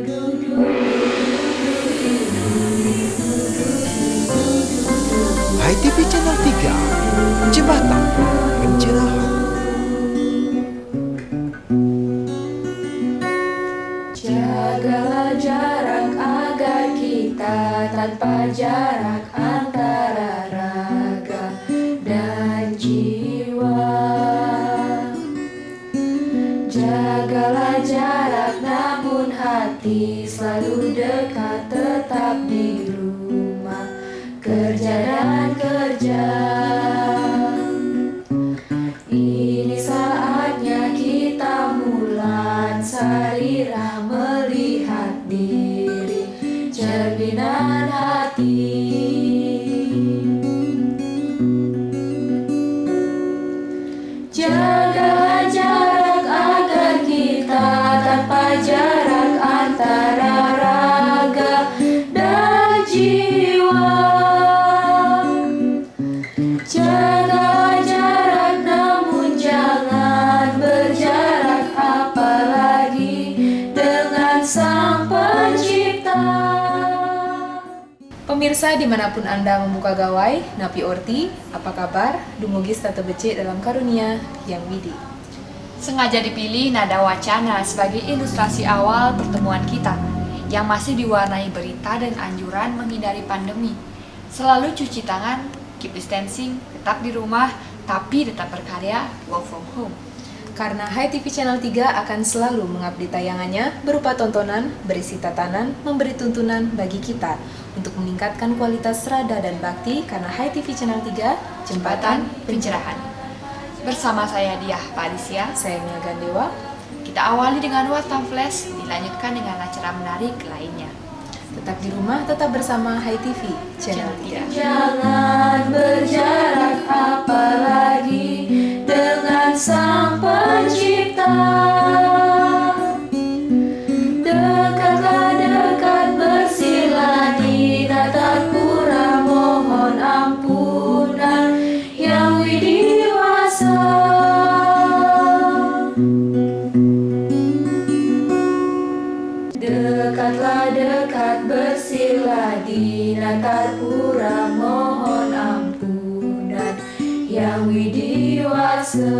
Hai TV Channel 3, Jembatan Pencerahan. Jagalah jarak agar kita tanpa jarak antara raga dan jiwa. Jagalah jarak namun hati selalu dekat, tetap di rumah kerja dan kerja. Ini saatnya kita mulan sarira melihat diri cerminan hati. Jagalah jarak agar kita tanpa jarak antara raga dan jiwa. Jaga jarak namun jangan berjarak, apalagi dengan Sang Pencipta. Pemirsa dimanapun Anda membuka gawai, Napi Orti, apa kabar? Dumugis tata becik dalam karunia yang widi. Sengaja dipilih nada wacana sebagai ilustrasi awal pertemuan kita yang masih diwarnai berita dan anjuran menghindari pandemi. Selalu cuci tangan, keep distancing, tetap di rumah, tapi tetap berkarya, work from home. Karena Hai TV Channel 3 akan selalu mengupdate tayangannya berupa tontonan, berisi tatanan, memberi tuntunan bagi kita untuk meningkatkan kualitas rada dan bakti, karena Hai TV Channel 3, Jembatan Pencerahan. Bersama saya Diah Pak Alicia, Saya Mia Gandewa. kita awali dengan Warta Flash, dilanjutkan dengan acara menarik lainnya. Tetap di rumah, tetap bersama Hai TV Channel 3. Jangan berjarak, apalagi dengan Sang Pencipta. Dekatlah dekat, bersila di tatap pura, mohon ampunan yang widiwasa. Dekatlah dekat, bersila di natar pura, mohon ampunan yang widiwasa.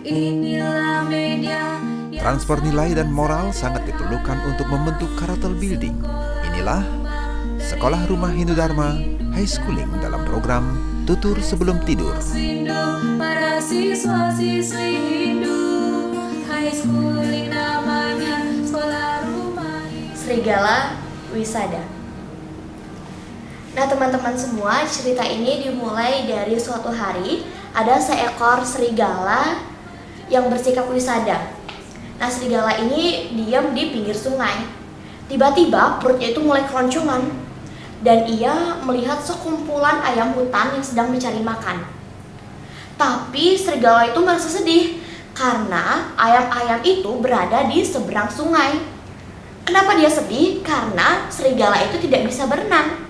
Inilah media yang Transfer nilai dan moral sangat diperlukan untuk membentuk karakter building. Inilah Sekolah Rumah Hindu Dharma High Schooling dalam program Tutur Sebelum Tidur. Sindu para siswa-siswi Hindu High Schooling, namanya Sekolah Rumah Serigala Wisada. Nah teman-teman semua, cerita ini dimulai dari suatu hari ada seekor serigala yang bersikap wisada. Nah serigala ini diam di pinggir sungai. Tiba-tiba perutnya itu mulai keroncongan dan ia melihat sekumpulan ayam hutan yang sedang mencari makan. Tapi serigala itu merasa sedih karena ayam-ayam itu berada di seberang sungai. Kenapa dia sedih? Karena serigala itu tidak bisa berenang.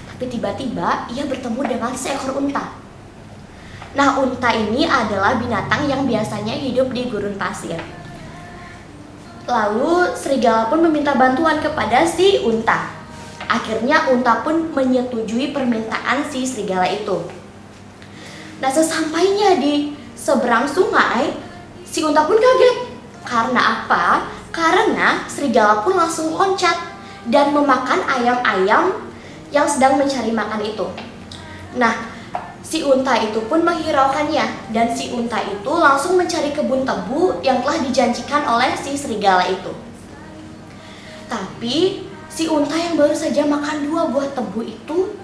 Tapi tiba-tiba ia bertemu dengan seekor unta. Nah, unta ini adalah binatang yang biasanya hidup di gurun pasir. Lalu serigala pun meminta bantuan kepada si unta. Akhirnya unta pun menyetujui permintaan si serigala itu. Nah, sesampainya di seberang sungai, si unta pun kaget. Karena apa? Karena serigala pun langsung loncat dan memakan ayam-ayam yang sedang mencari makan itu. Nah, si unta itu pun menghiraukannya dan si unta itu langsung mencari kebun tebu yang telah dijanjikan oleh si serigala itu. Tapi si unta yang baru saja makan 2 buah tebu itu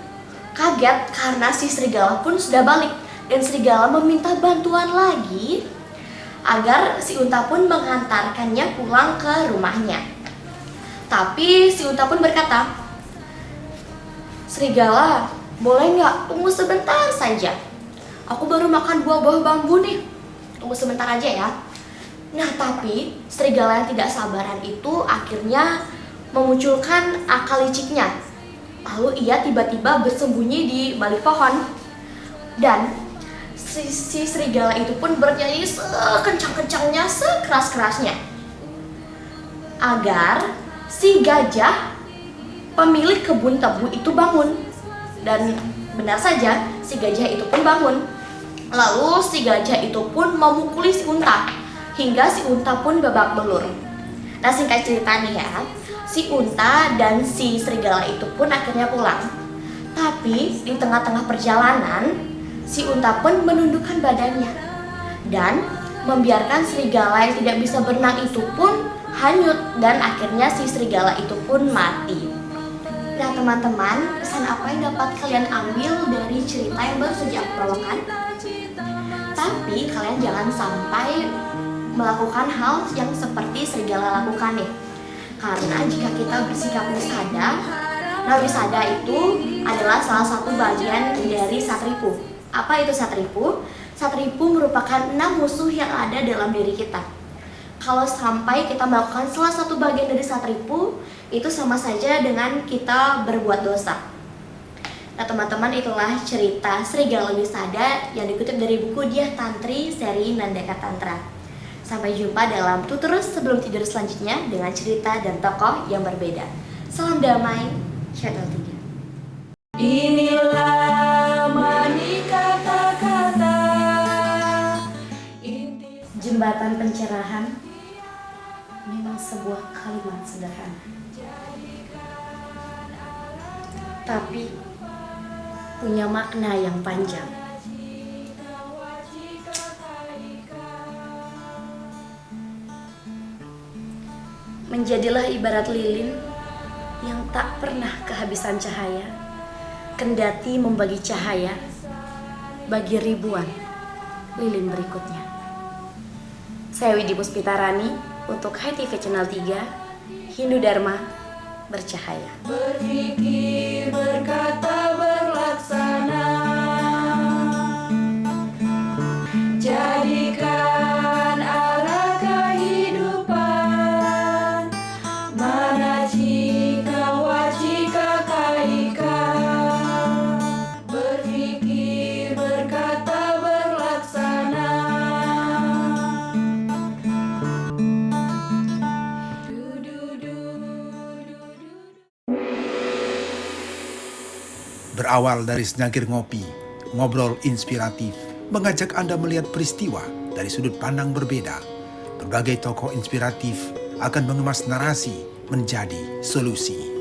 kaget karena si serigala pun sudah balik dan serigala meminta bantuan lagi agar si unta pun mengantarkannya pulang ke rumahnya. Tapi si unta pun berkata, "Serigala, boleh nggak tunggu sebentar saja? Aku baru makan 2 buah bambu nih. Tunggu sebentar aja ya." Nah, tapi serigala yang tidak sabaran itu akhirnya memunculkan akal liciknya. Lalu ia tiba-tiba bersembunyi di balik pohon. Dan si serigala itu pun bernyanyi sekencang-kencangnya, sekeras-kerasnya, agar si gajah, pemilik kebun tebu itu bangun. Dan benar saja, si gajah itu pun bangun. Lalu si gajah itu pun memukuli si unta, hingga si unta pun babak belur. Nah, singkat cerita nih ya, si unta dan si serigala itu pun akhirnya pulang. Tapi di tengah-tengah perjalanan, si unta pun menundukkan badannya dan membiarkan serigala yang tidak bisa berenang itu pun hanyut, dan akhirnya si serigala itu pun mati. Nah teman-teman, pesan apa yang dapat kalian ambil dari cerita yang baru saja aku bawakan? Tapi kalian jangan sampai melakukan hal yang seperti serigala lakukan nih. Karena jika kita bersikap wisada, nah wisada itu adalah salah satu bagian dari satripu. Apa itu satripu? Satripu merupakan 6 musuh yang ada dalam diri kita. Kalau sampai kita melakukan salah satu bagian dari satripu, itu sama saja dengan kita berbuat dosa. Nah teman-teman, itulah cerita Serigala Wisada yang dikutip dari buku Diah Tantri seri Nandaka Tantra. Sampai jumpa dalam Tuturus sebelum tidur selanjutnya dengan cerita dan tokoh yang berbeda. Salam damai, Channel 3. Inilah manik kata-kata Jembatan pencerahan memang sebuah kalimat sederhana, tapi punya makna yang panjang. Menjadilah ibarat lilin yang tak pernah kehabisan cahaya, kendati membagi cahaya bagi ribuan lilin berikutnya. Saya Widi Puspitarani untuk HTV Channel 3, Hindu Dharma bercahaya. Berpikir, berkata, berlaksana, jadikan arah kehidupan, manacika wacika kaika. Berpikir, berkata, berlaksana. Berawal dari secangkir ngopi, ngobrol inspiratif mengajak Anda melihat peristiwa dari sudut pandang berbeda. Berbagai tokoh inspiratif akan mengemas narasi menjadi solusi.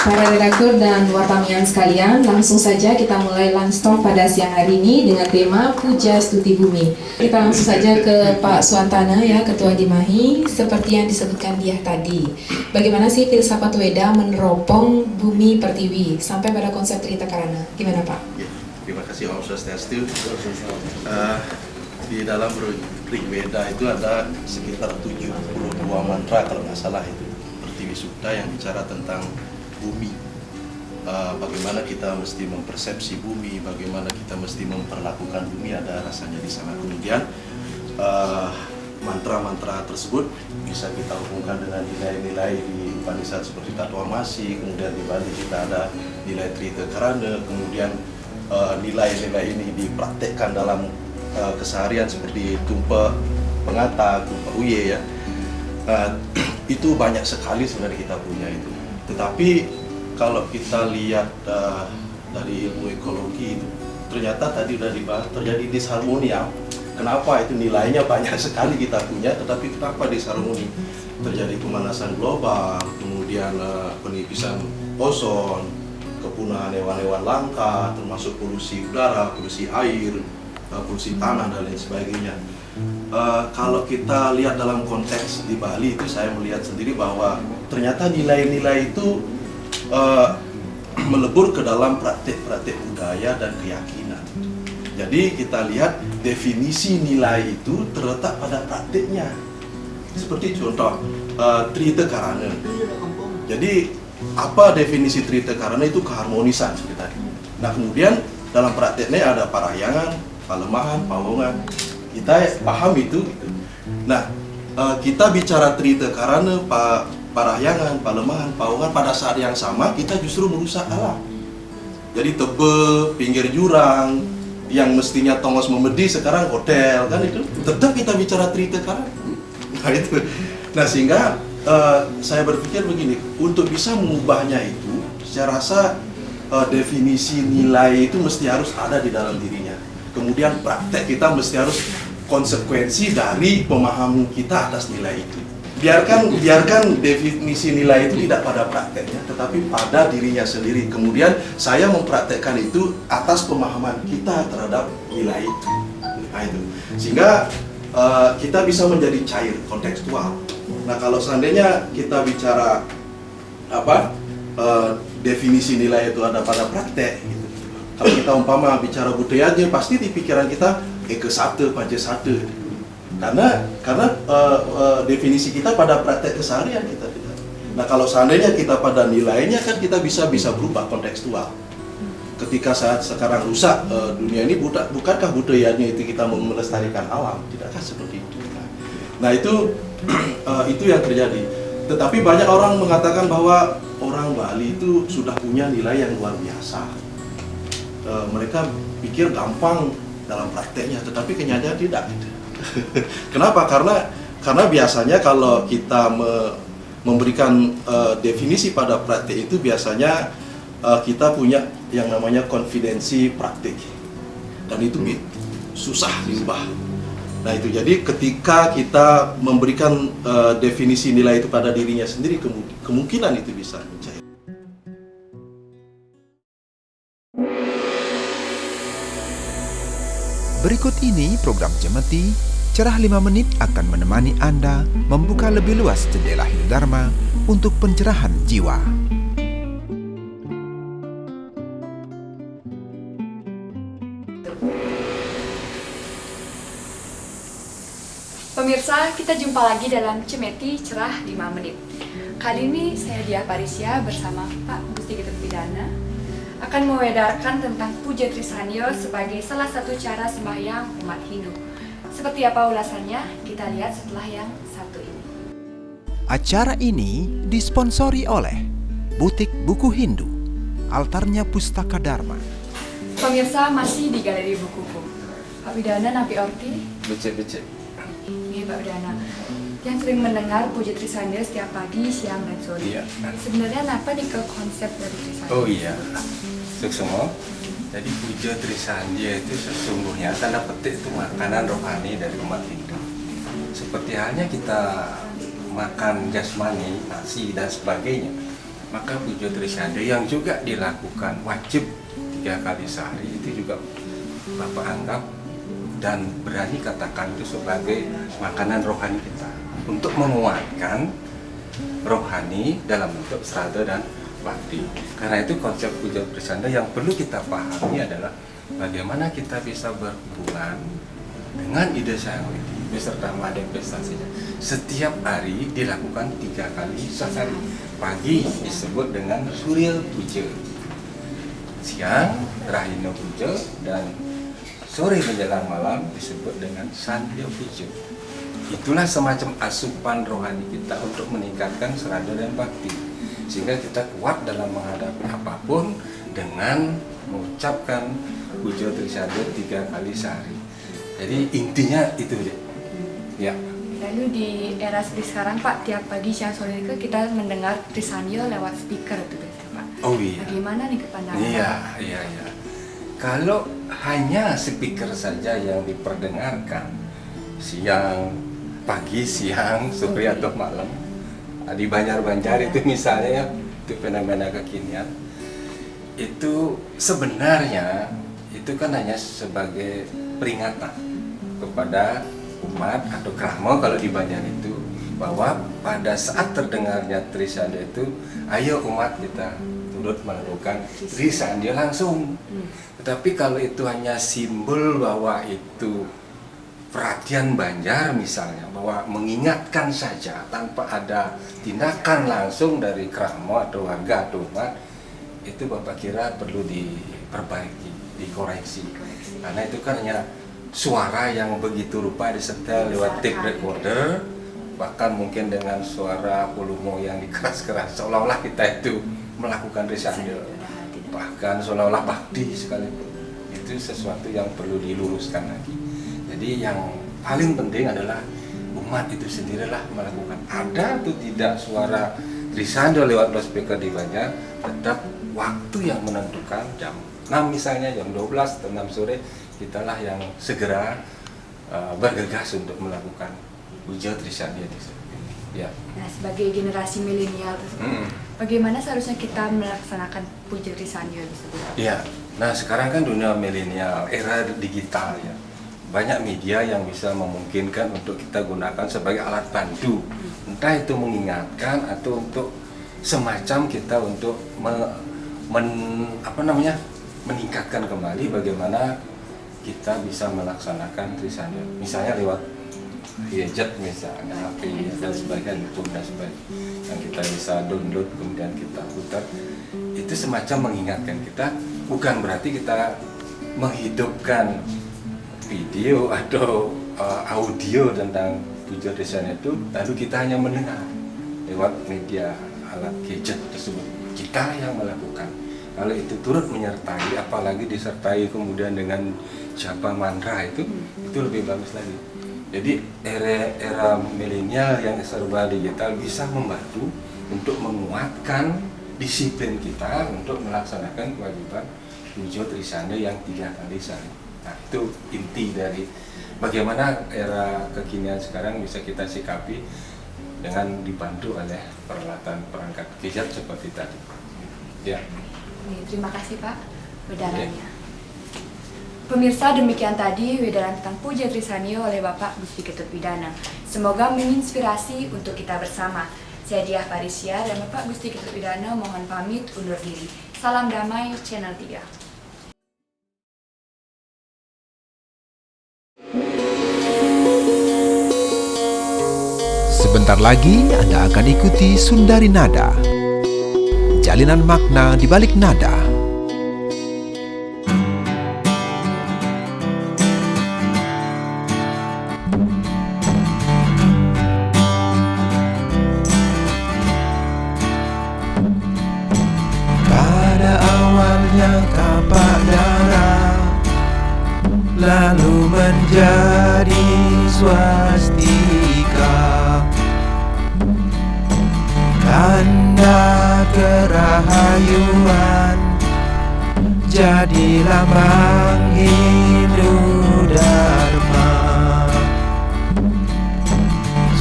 Para redaktur dan wartamian sekalian, langsung saja kita mulai lunch talk pada siang hari ini dengan tema Puja Stuti Bumi. Kita langsung saja ke Pak Suantana ya, Ketua Dimahi, seperti yang disebutkan dia tadi. Bagaimana sih filsafat Weda meneropong bumi pertiwi sampai pada konsep Trita Karana? Gimana Pak? Ya, terima kasih Om Swastiastu. Di dalam Rig Veda itu ada sekitar 72 mantra kalau nggak salah itu. Pertiwi Sukta yang bicara tentang bumi, bagaimana kita mesti mempersepsi bumi, bagaimana kita mesti memperlakukan bumi, ada rasanya di sana. Kemudian mantra-mantra tersebut bisa kita hubungkan dengan nilai-nilai di Upanishad seperti Tatwamasi, kemudian di Bali kita ada nilai Trita Karana, kemudian nilai-nilai ini dipraktekkan dalam keseharian seperti Tumpa Pengata, Tumpa Uye ya. Itu banyak sekali sebenarnya kita punya itu. Tetapi kalau kita lihat dari ilmu ekologi itu, ternyata tadi sudah dibahas terjadi disharmoni ya. Kenapa itu nilainya banyak sekali kita punya, tetapi kenapa disharmoni? Terjadi pemanasan global, kemudian penipisan ozon, kepunahan hewan-hewan langka, termasuk polusi udara, polusi air, polusi tanah dan lain sebagainya. Kalau kita lihat dalam konteks di Bali itu, saya melihat sendiri bahwa ternyata nilai-nilai itu melebur ke dalam praktek-praktek budaya dan keyakinan. Jadi kita lihat definisi nilai itu terletak pada prakteknya. Seperti contoh Trita Karana. Jadi apa definisi Trita Karana itu? Keharmonisan seperti tadi. Nah kemudian dalam prakteknya ada parahyangan, palemahan, pawongan. Kita paham itu. Nah, kita bicara trite karena parahyangan, palemahan, paungan pada saat yang sama kita justru merusak alam. Jadi tebe, pinggir jurang, yang mestinya tongos memedi sekarang hotel kan itu. Tetap kita bicara trite karena. Nah itu. Nah sehingga saya berpikir begini, untuk bisa mengubahnya itu, saya rasa definisi nilai itu mesti harus ada di dalam dirinya. Kemudian praktek kita mesti harus konsekuensi dari pemahaman kita atas nilai itu. Biarkan definisi nilai itu tidak pada prakteknya, tetapi pada dirinya sendiri. Kemudian saya mempraktekkan itu atas pemahaman kita terhadap nilai itu. Nah itu, sehingga kita bisa menjadi cair, kontekstual. Nah kalau seandainya kita bicara definisi nilai itu ada pada praktek, gitu. Kalau kita umpama bicara budayanya, pasti di pikiran kita eke sate, paje sate. Karena definisi kita pada praktek keseharian kita tidak. Nah kalau seandainya kita pada nilainya kan kita bisa berubah kontekstual. Ketika saat sekarang rusak dunia ini, bukankah budayanya itu kita melestarikan alam? Tidakkah seperti itu? Nah itu yang terjadi. Tetapi banyak orang mengatakan bahwa orang Bali itu sudah punya nilai yang luar biasa. Mereka pikir gampang dalam prakteknya, tetapi kenyataannya tidak. Kenapa? Karena biasanya kalau kita memberikan definisi pada praktek itu biasanya kita punya yang namanya konfidensi praktik, dan itu susah diubah. Nah itu jadi ketika kita memberikan definisi nilai itu pada dirinya sendiri, kemungkinan itu bisa mencair. Berikut ini program Cemeti, Cerah 5 Menit akan menemani Anda membuka lebih luas jendela Hindu Dharma untuk pencerahan jiwa. Pemirsa, kita jumpa lagi dalam Cemeti Cerah 5 Menit. Kali ini saya Diah Parisya bersama Pak Gusti Ketut Pidana akan mewedarkan tentang Puja Trisanyo sebagai salah satu cara sembahyang umat Hindu. Seperti apa ulasannya? Kita lihat setelah yang satu ini. Acara ini disponsori oleh Butik Buku Hindu, Altarnya Pustaka Dharma. Pemirsa, masih di Galeri Bukuku. Pak Pidana, Napi Orti. Becek. Ini Pak Pidana, yang sering mendengar Puja Trisanyo setiap pagi, siang, dan sore. Iya. Sebenarnya apa nih ke konsep dari Trisanyo? Oh iya, Suksomo. Jadi Puja Trisanyo itu sesungguhnya tanda petik itu makanan rohani dari umat Hindu. Seperti halnya kita makan jasmani, nasi dan sebagainya, maka Puja Trisanyo yang juga dilakukan wajib 3 kali sehari itu juga Bapak anggap dan berani katakan itu sebagai makanan rohani kita untuk menguatkan rohani dalam bentuk srada dan bakti. Karena itu konsep Puja Trisanyo yang perlu kita pahami adalah bagaimana kita bisa berhubungan dengan ide Sang Widi beserta manifestasinya. Setiap hari dilakukan 3 kali sehari. Pagi disebut dengan Surya Puja, siang Rahina Puja, dan sore menjelang malam disebut dengan Sandhya Puja. Itulah semacam asupan rohani kita untuk meningkatkan srada dan bakti, sehingga kita kuat dalam menghadapi apapun dengan mengucapkan Puja Trisanyo 3 kali sehari. Jadi intinya itu deh. Ya. Lalu di era seperti sekarang Pak, tiap pagi, siang, sore kita mendengar Trisanyo lewat speaker itu biasa Pak. Oh iya. Bagaimana nih kepandangan Iya. Kalau hanya speaker saja yang diperdengarkan siang, pagi, siang, sore atau malam, di Banjar itu misalnya ya, itu fenomena kekinian, itu sebenarnya itu kan hanya sebagai peringatan kepada umat atau krama kalau di Banjar itu, bahwa pada saat terdengarnya Trisanyo itu, ayo umat kita turut melakukan Trisanyo langsung. Tetapi kalau itu hanya simbol bahwa itu perhatian Banjar misalnya, bahwa mengingatkan saja tanpa ada tindakan langsung dari krama atau warga atau umat, itu Bapak kira perlu diperbaiki, dikoreksi. Karena itu kan hanya suara yang begitu rupa disetel lewat tape recorder, bahkan mungkin dengan suara volume yang dikeras-keras, seolah-olah kita itu melakukan risandel, bahkan seolah-olah bakti sekalipun. Itu sesuatu yang perlu diluruskan lagi. Jadi yang paling penting adalah umat itu sendirilah melakukan. Ada atau tidak suara risandel lewat loudspeaker di Banjar, tetap waktu yang menentukan jam 6 misalnya, jam 12 atau 6 sore, kitalah yang segera bergegas untuk melakukan puja Trisandya di sini. Ya. Nah, sebagai generasi milenial, bagaimana seharusnya kita melaksanakan puja Trisandya tersebut? Ya. Nah, sekarang kan dunia milenial, era digital ya. Banyak media yang bisa memungkinkan untuk kita gunakan sebagai alat bantu. Entah itu mengingatkan atau untuk semacam kita untuk meningkatkan kembali bagaimana kita bisa melaksanakan Trisandya, misalnya lewat gadget, misalnya HP dan sebagainya, YouTube dan sebagainya, yang kita bisa download kemudian kita putar. Itu semacam mengingatkan kita, bukan berarti kita menghidupkan video atau audio tentang puja Trisandya itu lalu kita hanya mendengar lewat media alat gadget tersebut. Kita yang melakukan. Kalau itu turut menyertai, apalagi disertai kemudian dengan japa mantra itu lebih bagus lagi. Jadi era milenial yang serba digital bisa membantu untuk menguatkan disiplin kita untuk melaksanakan kewajiban puja Trisandya yang 3 kali sehari. Nah, itu inti dari bagaimana era kekinian sekarang bisa kita sikapi dengan dibantu oleh peralatan perangkat gadget seperti tadi. Ya. Terima kasih Pak wedarannya. Pemirsa, demikian tadi wedaran tentang puja Trisandya oleh Bapak Gusti Ketut Pidana. Semoga menginspirasi untuk kita bersama. Saya Diah Parisia dan Bapak Gusti Ketut Pidana mohon pamit undur diri. Salam damai Channel 3. Sebentar lagi Anda akan ikuti Sundari Nada. Jalinan makna di balik nada. Pada awalnya tapak darah, lalu menjadi swastika, tanda kerahayuan, jadi lambang Hindu Dharma.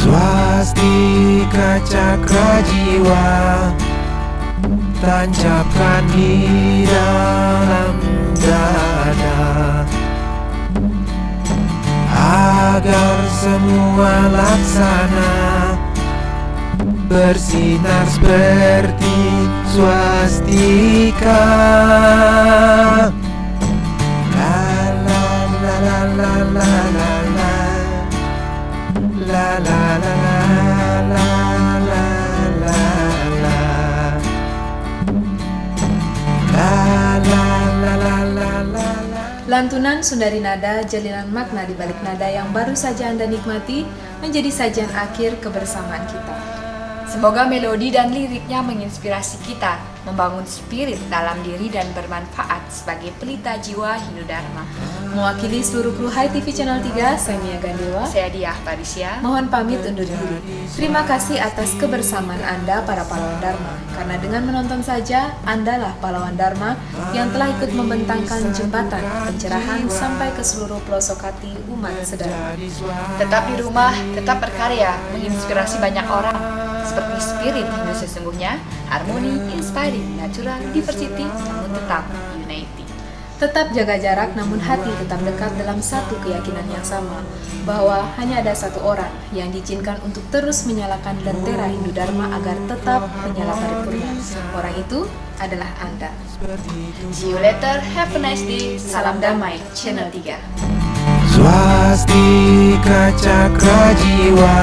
Swastika cakra jiwa, tancapkan di dalam dada, agar semua laksana bersinar seperti swastika. La la la la la la la la la la la la la la la. Lantunan Sundari Nada, jalinan makna di balik nada yang baru saja Anda nikmati menjadi sajian akhir kebersamaan kita. Semoga melodi dan liriknya menginspirasi kita, membangun spirit dalam diri dan bermanfaat sebagai pelita jiwa Hindu Dharma. Mewakili seluruh kru Hai TV Channel 3, saya Mia Gandewa. Saya Diah Parisia. Mohon pamit undur diri. Terima kasih atas kebersamaan Anda para pahlawan Dharma. Karena dengan menonton saja, Andalah pahlawan Dharma yang telah ikut membentangkan jembatan pencerahan sampai ke seluruh pelosok hati umat sedharma. Tetap di rumah, tetap berkarya, menginspirasi banyak orang. Seperti spirit Hindu sesungguhnya, harmoni, inspiring, natural, diversity, namun tetap unity. Tetap jaga jarak namun hati tetap dekat dalam satu keyakinan yang sama, bahwa hanya ada satu orang yang diizinkan untuk terus menyalakan lentera Hindu Dharma agar tetap menyala paripurna. Orang itu adalah Anda. See you later, have a nice day. Salam damai, Channel 3. Swastika cakra jiwa,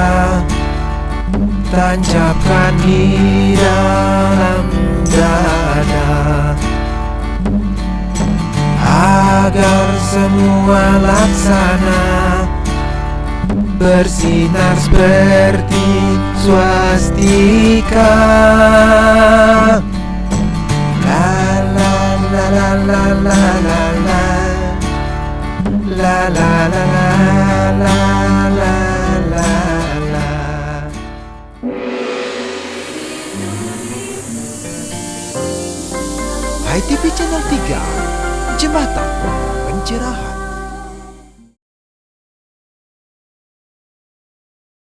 tancapkan di dalam dada, agar semua laksana bersinar seperti swastika. La la la la la la la la la la la la la la la. HiTV Channel 3, Jembatan Pencerahan.